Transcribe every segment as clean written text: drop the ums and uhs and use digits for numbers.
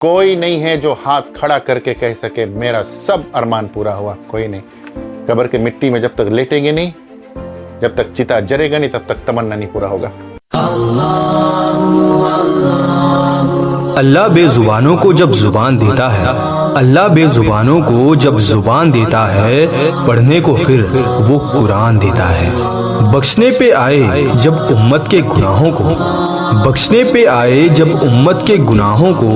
کوئی نہیں ہے جو ہاتھ کھڑا کر کے کہہ سکے میرا سب ارمان پورا ہوا، کوئی نہیں۔ قبر کے مٹی میں جب تک لیٹیں گے نہیں، جب تک چتا جرے گا نہیں، تب تک تمنا نہیں پورا ہوگا۔ اللہ بے زبانوں کو جب زبان دیتا ہے، اللہ بے زبانوں کو جب زبان دیتا ہے، پڑھنے کو پھر وہ قرآن دیتا ہے۔ بخشنے پہ آئے جب امت کے گناہوں کو، بخشنے پہ آئے جب امت کے گناہوں کو،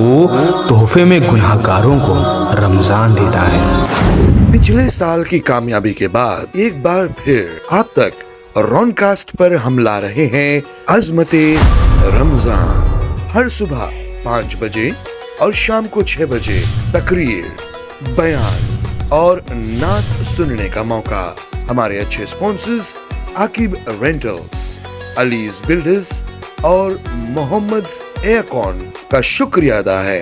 تحفے میں گناہ گاروں کو رمضان دیتا ہے۔ پچھلے سال کی کامیابی کے بعد ایک بار پھر آپ تک رون کاسٹ پر ہم لا رہے ہیں عظمت رمضان۔ ہر صبح 5 بجے اور شام کو 6 بجے تقریر، بیان اور نعت سننے کا موقع۔ ہمارے اچھے سپانسرز عاقب رینٹلز، علیز بلڈرز اور محمد ایکون کا شکریہ ادا ہے،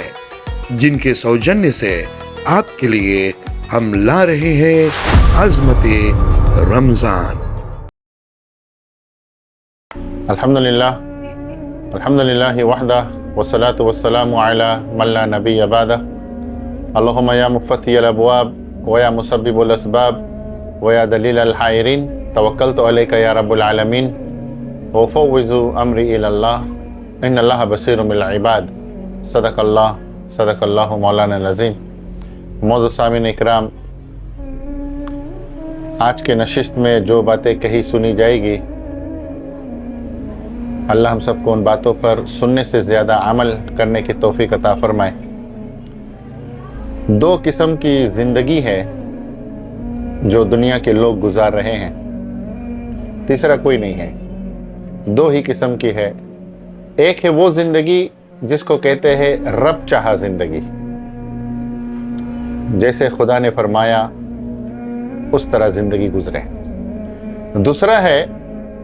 جن کے سوجنیہ سے آپ کے لیے ہم لا رہے ہیں عظمت رمضان۔ الحمدللہ الحمدللہ وحدہ والصلاة والسلام علی من لا نبی بعدہ۔ اللہم یا مفتح الابواب ویا مسبب الاسباب ویا دلیل الحائرین، توکلت علیک یا رب العالمین وفوض امری الی اللہ ان اللہ بصیر بالعباد۔ صدق اللہ مولانا العظیم۔ معزز سامعین اکرام، آج کے نشست میں جو باتیں کہی سنی جائے گی، اللہ ہم سب کو ان باتوں پر سننے سے زیادہ عمل کرنے کی توفیق عطا فرمائے۔ 2 قسم کی زندگی ہے جو دنیا کے لوگ گزار رہے ہیں، تیسرا کوئی نہیں ہے، 2 ہی قسم کی ہے۔ ایک ہے وہ زندگی جس کو کہتے ہیں رب چاہا زندگی، جیسے خدا نے فرمایا اس طرح زندگی گزرے۔ دوسرا ہے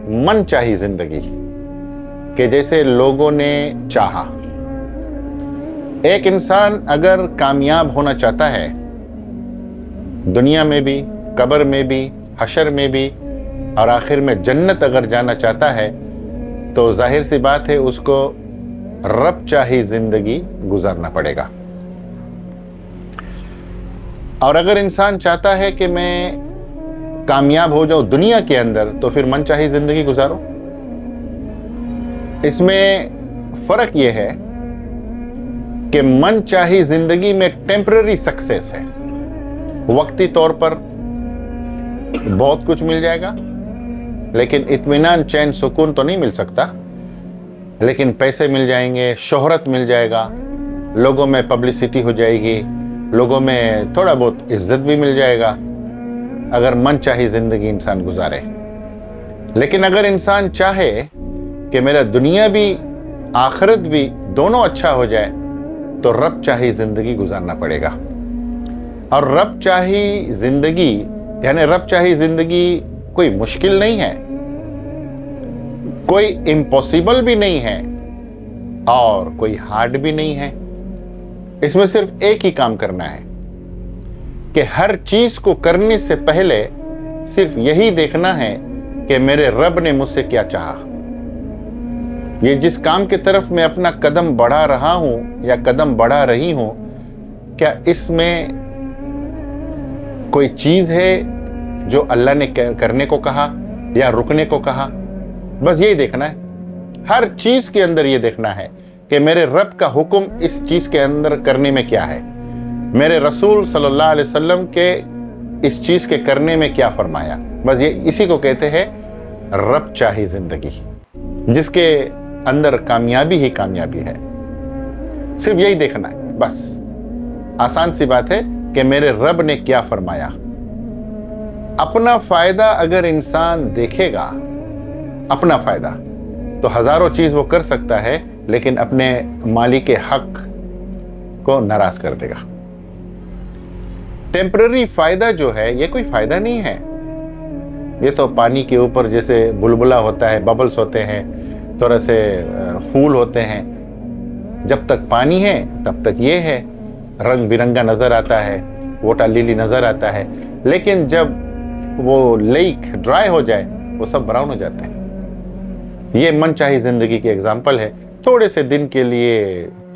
من چاہی زندگی، کہ جیسے لوگوں نے چاہا۔ ایک انسان اگر کامیاب ہونا چاہتا ہے، دنیا میں بھی، قبر میں بھی، حشر میں بھی، اور آخر میں جنت اگر جانا چاہتا ہے، تو ظاہر سی بات ہے اس کو رب چاہی زندگی گزارنا پڑے گا۔ اور اگر انسان چاہتا ہے کہ میں کامیاب ہو جاؤں دنیا کے اندر، تو پھر من چاہی زندگی گزارو۔ اس میں فرق یہ ہے کہ من چاہی زندگی میں ٹیمپرری سکسیس ہے، وقتی طور پر بہت کچھ مل جائے گا، لیکن اطمینان، چین، سکون تو نہیں مل سکتا۔ لیکن پیسے مل جائیں گے، شہرت مل جائے گا، لوگوں میں پبلسٹی ہو جائے گی، لوگوں میں تھوڑا بہت عزت بھی مل جائے گا، اگر من چاہی زندگی انسان گزارے۔ لیکن اگر انسان چاہے کہ میرا دنیا بھی آخرت بھی دونوں اچھا ہو جائے، تو رب چاہی زندگی گزارنا پڑے گا۔ اور رب چاہی زندگی، یعنی رب چاہی زندگی کوئی مشکل نہیں ہے، کوئی امپوسیبل بھی نہیں ہے، اور کوئی ہارڈ بھی نہیں ہے۔ اس میں صرف ایک ہی کام کرنا ہے کہ ہر چیز کو کرنے سے پہلے صرف یہی دیکھنا ہے کہ میرے رب نے مجھ سے کیا چاہا۔ یہ جس کام کی طرف میں اپنا قدم بڑھا رہا ہوں یا قدم بڑھا رہی ہوں، کیا اس میں کوئی چیز ہے جو اللہ نے کرنے کو کہا یا رکنے کو کہا؟ بس یہی دیکھنا ہے۔ ہر چیز کے اندر یہ دیکھنا ہے کہ میرے رب کا حکم اس چیز کے اندر کرنے میں کیا ہے، میرے رسول صلی اللہ علیہ وسلم کے اس چیز کے کرنے میں کیا فرمایا۔ بس یہ اسی کو کہتے ہیں رب چاہی زندگی، جس کے اندر کامیابی ہی کامیابی ہے۔ صرف یہی دیکھنا ہے، بس آسان سی بات ہے کہ میرے رب نے کیا فرمایا۔ اپنا فائدہ اگر انسان دیکھے گا، اپنا فائدہ، تو ہزاروں چیز وہ کر سکتا ہے، لیکن اپنے مالک حق کو ناراض کر دے گا۔ ٹیمپرری فائدہ جو ہے، یہ کوئی فائدہ نہیں ہے۔ یہ تو پانی کے اوپر جیسے بلبلہ ہوتا ہے، ببلز ہوتے ہیں، تھوڑا سے پھول ہوتے ہیں، جب تک پانی ہے تب تک یہ ہے، رنگ برنگا نظر آتا ہے، واٹر لیلی نظر آتا ہے، لیکن جب وہ لیک ڈرائی ہو جائے وہ سب براؤن ہو جاتے ہیں۔ یہ من چاہی زندگی کی ایگزامپل ہے۔ تھوڑے سے دن کے لیے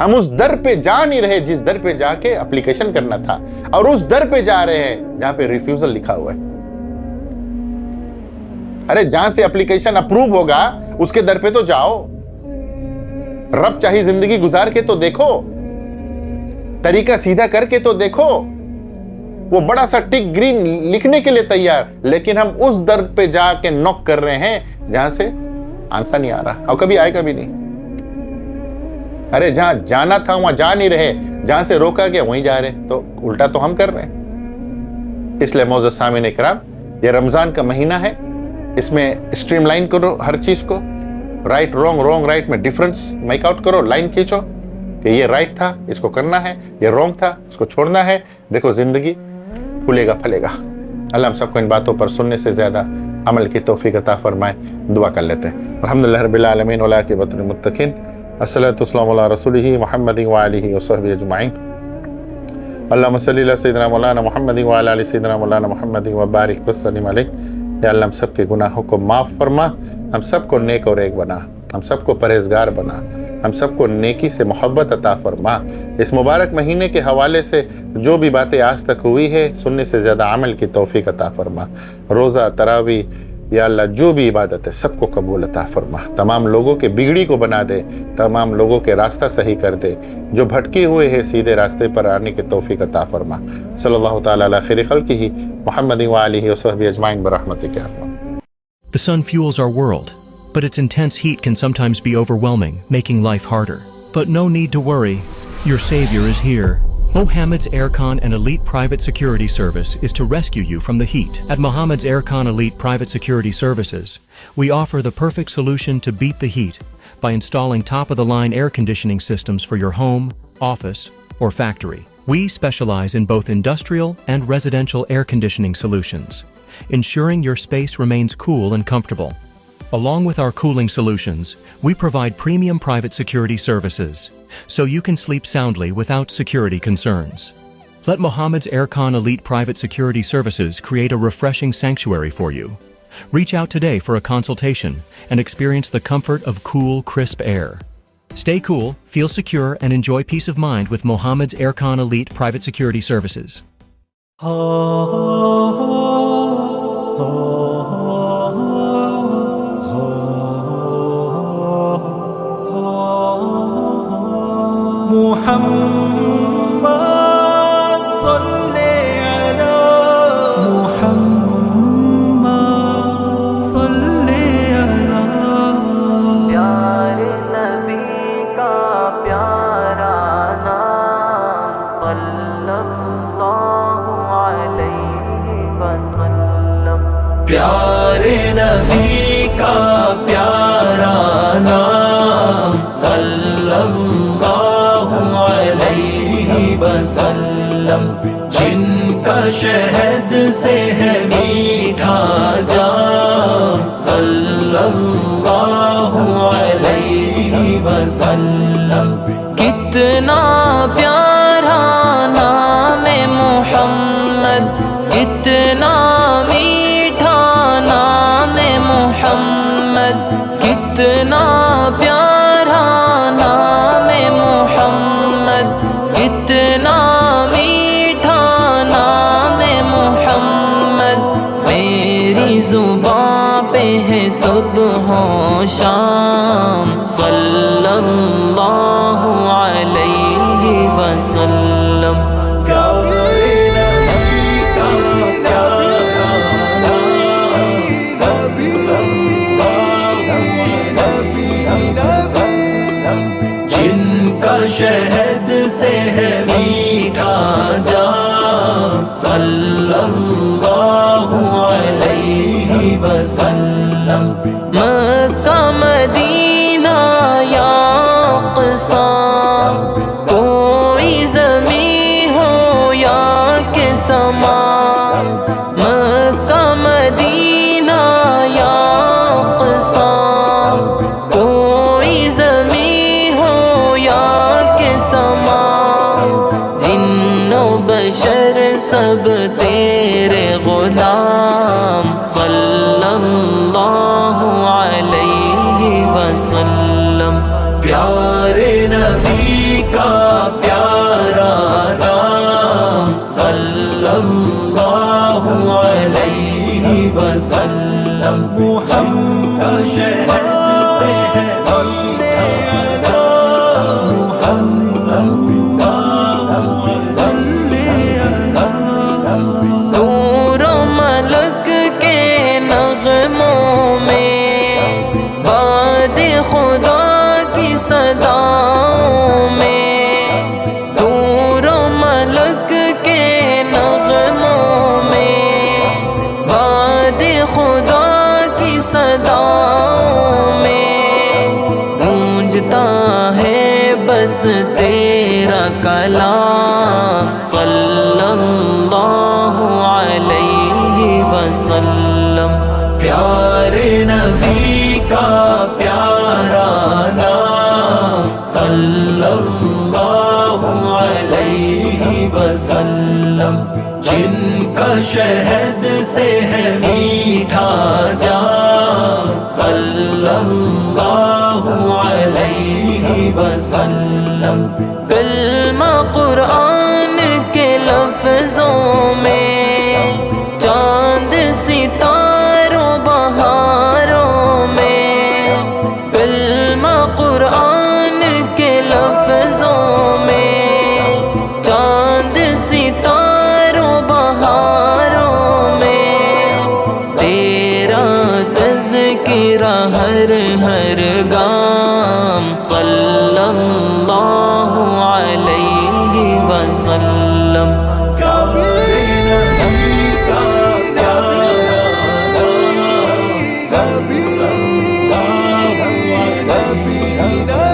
ہم اس در پہ جا نہیں رہے جس در پہ جا کے اپلیکیشن کرنا تھا، اور اس در پہ جا رہے ہیں جہاں پہ ریفیوزل لکھا ہوا ہے۔ ارے جہاں سے اپلیکیشن اپروو ہوگا اس کے در پہ تو جاؤ، رب چاہی زندگی گزار کے تو دیکھو، طریقہ سیدھا کر کے تو دیکھو۔ وہ بڑا سا ٹک گرین لکھنے کے لیے تیار، لیکن ہم اس در پہ جا کے نوک کر رہے ہیں جہاں سے آنسر نہیں آ رہا، اور کبھی آئے کبھی نہیں۔ ارے جہاں جانا تھا وہاں جا نہیں رہے، جہاں سے روکا گیا وہیں جا رہے، تو الٹا تو ہم کر رہے ہیں۔ اس لیے معزز سامعین اکرام، یہ رمضان کا مہینہ ہے، اس میں اسٹریم لائن کرو ہر چیز کو، رائٹ رونگ، رونگ رائٹ میں ڈیفرنس میک آؤٹ کرو، لائن کھینچو کہ یہ رائٹ تھا اس کو کرنا ہے، یہ رونگ تھا اس کو چھوڑنا ہے۔ دیکھو زندگی پھولے گا پھلے گا۔ اللہ ہم سب کو ان باتوں پر سننے سے زیادہ عمل کی توفیق عطا فرمائے۔ دعا کر لیتے ہیں۔ الحمدللہ رب العالمین والعاقبۃ للمتقین، الصلاۃ والسلام علی رسولہ محمد وآلہ وصحبہ اجمعین۔ اللہم صلی علی سیدنا مولانا محمد وعلی آل سیدنا مولانا محمد وبارک وسلم علیہ۔ یا اللہ ہم سب کے گناہوں کو معاف فرما، ہم سب کو نیک اور ایک بنا، ہم سب کو پرہیزگار بنا، ہم سب کو نیکی سے محبت عطا فرما۔ اس مبارک مہینے کے حوالے سے جو بھی باتیں آج تک ہوئی ہے، سننے سے زیادہ عمل کی توفیق عطا فرما۔ روزہ، تراویح، یا اللہ جو بھی عبادت ہے سب کو قبول عطا فرما۔ تمام لوگوں کے بگڑی کو بنا دے، تمام لوگوں کے راستہ صحیح کر دے، جو بھٹکے ہوئے ہیں سیدھے راستے پر آنے کی توفیق عطا فرما۔ صلی اللہ تعالی علی خیر خلقہ محمد وآلہ وصحبہ اجمعین برحمتک یا ارحم۔ The sun fuels our world, but its intense heat can sometimes be overwhelming, making life harder. But no need to worry, your savior is here. Mohammed's Aircon and Elite Private Security Service is to rescue you from the heat. At Mohammed's Aircon Elite Private Security Services, we offer the perfect solution to beat the heat by installing top-of-the-line air conditioning systems for your home, office, or factory. We specialize in both industrial and residential air conditioning solutions, ensuring your space remains cool and comfortable. Along with our cooling solutions, we provide premium private security services, so you can sleep soundly without security concerns. Let Mohammed's Aircon Elite Private Security Services create a refreshing sanctuary for you. Reach out today for a consultation and experience the comfort of cool, crisp air. Stay cool, feel secure, and enjoy peace of mind with Mohammed's Aircon Elite Private Security Services. محمد صلی علی محمد صلی علی پیارے نبی کا پیارا نام صلی اللہ علیہ وسلم، پیارے نبی کا پیارا نام صلی اللہ علیہ وسلم، جن کا شہد سے ہے میٹھا جام صلی اللہ علیہ وسلم۔ کتنا پیارا نام محمد، کتنا میٹھا نام محمد، کتنا پیارا نام محمد، کتنا میٹھا نام محمد۔ میری زبان پہ ہے صبح و شام صلی اللہ علیہ وسلم، پیارے نبی کا پیارا نام صلی اللہ علیہ وسلم، جن کا شہد سے ہے میٹھا جام صلی اللہ علیہ وسلم۔ مکہ مدینہ یا اقصی، کوئی زمین ہو یا کہ سما، مکہ مدینہ یا اقصی، کوئی زمین ہو یا کہ سما، جن و بشر سب تیرے غلام صلی اللہ علیہ وسلم، پیارے نبی کا پیارا نام صلی اللہ علیہ وسلم محمد کا شہد سے ہے نور و ملک کے نغموں میں باد خدا کی صداؤں میں نور و ملک کے نغموں میں باد خدا کی صداؤں میں گونجتا ہے بس تیرا کلام صلی اللہ علیہ وسلم پیارے نبی کا پیارا نام صلی اللہ علیہ وسلم جن کا شہد سے ہے میٹھا جام صلی اللہ علیہ وسلم کلمہ قرآن کے لفظوں میں چاند ستاروں بہاروں میں کلمہ قرآن کے لفظوں میں چاند ستاروں بہاروں میں تیرا تذکرہ ہر ہر گام صلی اللہ علیہ وسلم پیارے نبی کا پیارا نام صلی اللہ علیہ وسلم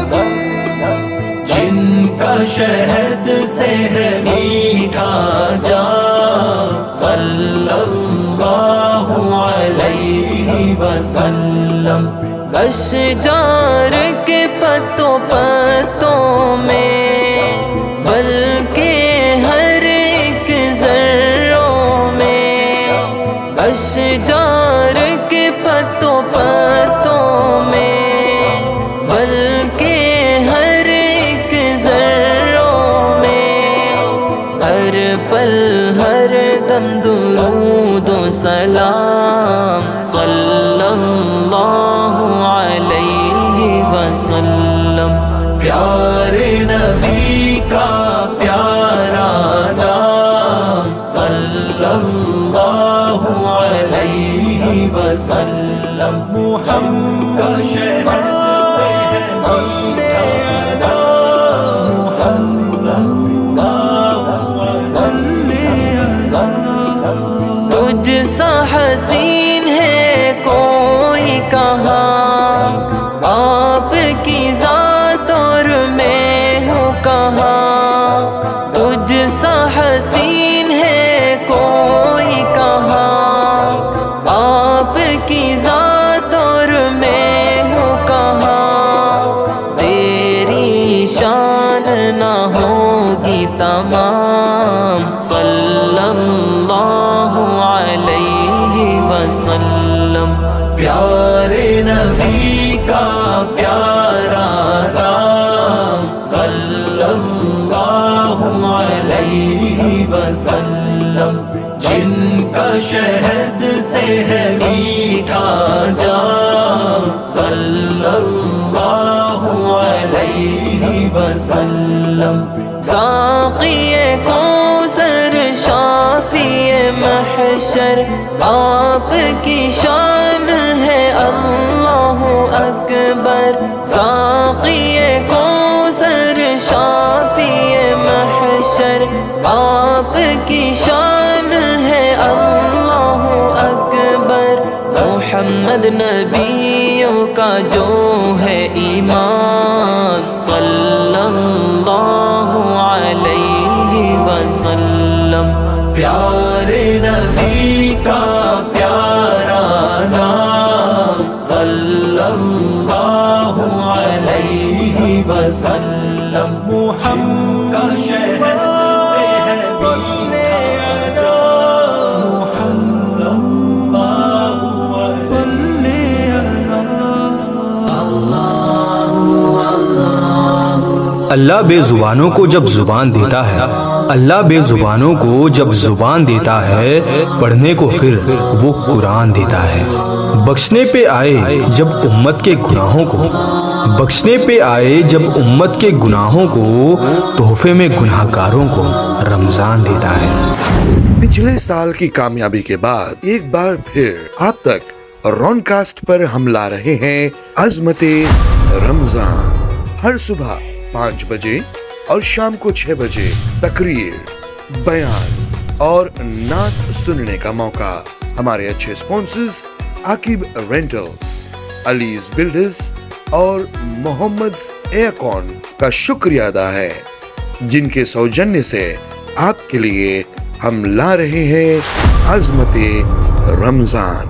جن کا شہد سے ہے میٹھا جام صلی اللہ علیہ وسلم اشجار کے پتوں پتوں میں بلکہ ہر ایک ذروں میں اشجار کے پتوں پتوں میں بلکہ ہر ایک ذروں میں ہر پل ہر دم درود و سلام صلی اللہ علیہ وسلم پیارے نبی کا پیارا نام صلی اللہ علیہ وسلم محمد کا شہد سے ہے میٹھا نام صلی اللہ علیہ وسلم تجھ سا حسین ہے کوئی کہاں آپ کی ذات اور میں ہوں کہاں تجھ سا حسین ہے کوئی کہاں آپ کی ذات اور میں ہوں کہاں تیری شان نہ ہوگی تمام صلی اللہ علیہ وسلم پیارے نبی کا پیارا نام صلی اللہ علیہ وسلم جن کا شہد سے ہے میٹھا جام صلی اللہ علیہ وسلم ساقی کوثر شافی محشر آپ کی شان ہے اللہ اکبر ساقی کوثر شافی محشر آپ کی شان ہے اللہ اکبر محمد نبیوں کا جو ہے ایمان صلی اللہ علیہ وسلم پیارے نبی کا پیارا نام صلی اللہ علیہ وسلم محمد کا شہد سے ہے میٹھا جام صلی اللہ اللہ بے زبانوں کو جب زبان دیتا ہے، اللہ بے زبانوں کو جب زبان دیتا ہے، پڑھنے کو پھر وہ قرآن دیتا ہے۔ بخشنے پہ آئے جب امت کے گناہوں کو، بخشنے پہ آئے جب امت کے گناہوں کو، تحفے میں گناہ گاروں کو رمضان دیتا ہے۔ پچھلے سال کی کامیابی کے بعد ایک بار پھر آپ تک رون کاسٹ پر ہم لا رہے ہیں عظمت رمضان۔ ہر صبح 5 بجے اور شام کو 6 بجے تقریر، بیان اور نعت سننے کا موقع۔ ہمارے اچھے سپانسرز عاقب رینٹلز، علیز بلڈرز اور محمد ایرکان کا شکریہ ادا ہے، جن کے سوجنیہ سے آپ کے لیے ہم لا رہے ہیں عظمت رمضان۔